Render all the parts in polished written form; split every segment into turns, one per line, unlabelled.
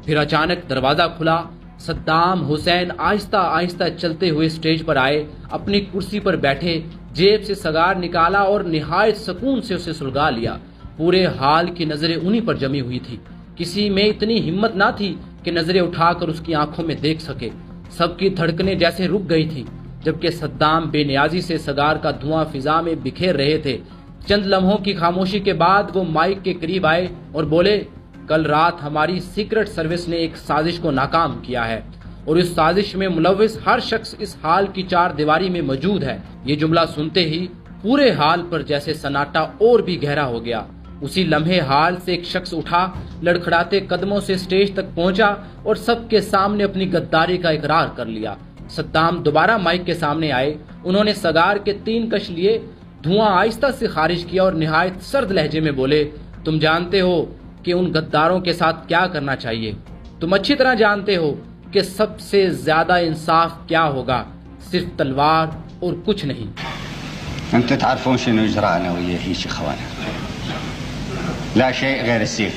پھر اچانک دروازہ کھلا، صدام حسین آہستہ آہستہ چلتے ہوئے اسٹیج پر آئے، اپنی کرسی پر بیٹھے، جیب سے سگار نکالا اور نہایت سکون سے اسے سلگا لیا۔ پورے ہال کی نظریں انہی پر جمی ہوئی تھی۔ کسی میں اتنی ہمت نہ تھی کہ نظریں اٹھا کر اس کی آنکھوں میں دیکھ سکے۔ سب کی دھڑکنیں جیسے رک گئی تھی، جبکہ صدام بے نیازی سے سگار کا دھواں فضا میں بکھیر رہے تھے۔ چند لمحوں کی خاموشی کے بعد وہ مائک کے قریب آئے اور بولے، کل رات ہماری سیکرٹ سروس نے ایک سازش کو ناکام کیا ہے، اور اس سازش میں ملوث ہر شخص اس ہال کی چار دیواری میں موجود ہے۔ یہ جملہ سنتے ہی پورے ہال پر جیسے سناٹا اور بھی گہرا ہو گیا۔ اسی لمحے ہال سے ایک شخص اٹھا، لڑکھڑاتے قدموں سے اسٹیج تک پہنچا اور سب کے سامنے اپنی غداری کا اقرار کر لیا۔ صدام دوبارہ مائک کے سامنے آئے، انہوں نے سگار کے 3 کش لیے، دھواں آہستہ سے خارج کیا اور نہایت سرد لہجے میں بولے، تم جانتے ہو کہ ان غداروں کے ساتھ کیا کرنا چاہیے۔ تم اچھی طرح جانتے ہو کہ سب سے زیادہ انصاف کیا ہوگا، صرف تلوار اور کچھ نہیں۔
انتم تعرفون شنو اجراءنا ويا هيك اخوانا، لا شيء غير السيف۔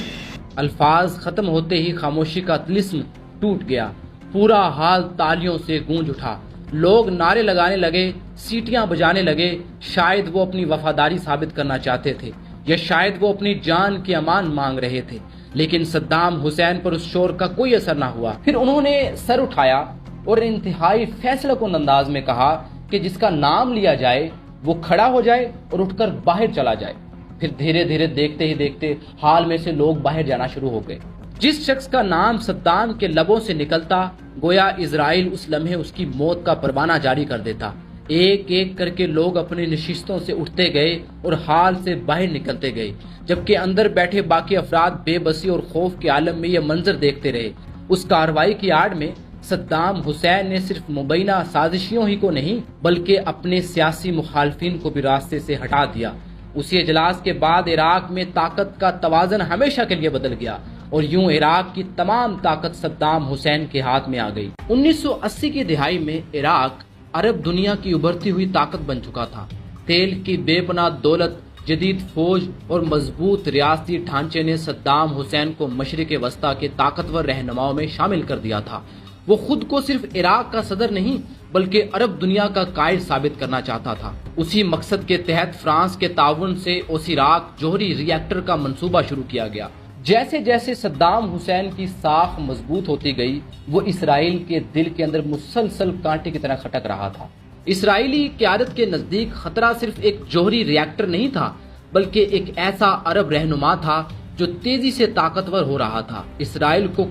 الفاظ ختم ہوتے ہی خاموشی کا طلسم ٹوٹ گیا، پورا حال تالیوں سے گونج اٹھا، لوگ نعرے لگانے لگے، سیٹیاں بجانے لگے۔ شاید وہ اپنی وفاداری ثابت کرنا چاہتے تھے، یا شاید وہ اپنی جان کی امان مانگ رہے تھے، لیکن صدام حسین پر اس شور کا کوئی اثر نہ ہوا۔ پھر انہوں نے سر اٹھایا اور انتہائی فیصلہ کن انداز میں کہا کہ جس کا نام لیا جائے وہ کھڑا ہو جائے اور اٹھ کر باہر چلا جائے۔ پھر دھیرے دھیرے دیکھتے ہی دیکھتے ہال میں سے لوگ باہر جانا شروع ہو گئے۔ جس شخص کا نام صدام کے لبوں سے نکلتا، گویا اسرائیل اس لمحے اس کی موت کا پروانہ جاری کر دیتا۔ ایک ایک کر کے لوگ اپنی نشستوں سے اٹھتے گئے اور ہال سے باہر نکلتے گئے، جبکہ اندر بیٹھے باقی افراد بے بسی اور خوف کے عالم میں یہ منظر دیکھتے رہے۔ اس کارروائی کی آڑ میں صدام حسین نے صرف مبینہ سازشیوں ہی کو نہیں بلکہ اپنے سیاسی مخالفین کو بھی راستے سے ہٹا دیا۔ اسی اجلاس کے بعد عراق میں طاقت کا توازن ہمیشہ کے لیے بدل گیا، اور یوں عراق کی تمام طاقت صدام حسین کے ہاتھ میں آ گئی۔ 1980 کی دہائی میں عراق عرب دنیا کی ابھرتی ہوئی طاقت بن چکا تھا۔ تیل کی بے پناہ دولت، جدید فوج اور مضبوط ریاستی ڈھانچے نے صدام حسین کو مشرق وسطیٰ کے طاقتور رہنماؤں میں شامل کر دیا تھا۔ وہ خود کو صرف عراق کا صدر نہیں بلکہ عرب دنیا کا قائد ثابت کرنا چاہتا تھا۔ اسی مقصد کے تحت فرانس کے تعاون سے اوسیراک جوہری ری ایکٹر کا منصوبہ شروع کیا گیا۔ جیسے جیسے صدام حسین کی ساکھ مضبوط ہوتی گئی، وہ اسرائیل کے دل کے اندر مسلسل کانٹے کی طرح کھٹک رہا تھا۔ اسرائیلی قیادت کے نزدیک خطرہ صرف ایک جوہری ری ایکٹر نہیں تھا بلکہ ایک ایسا عرب رہنما تھا جو تیزی سے طاقتور ہو رہا تھا۔ اسرائیل کو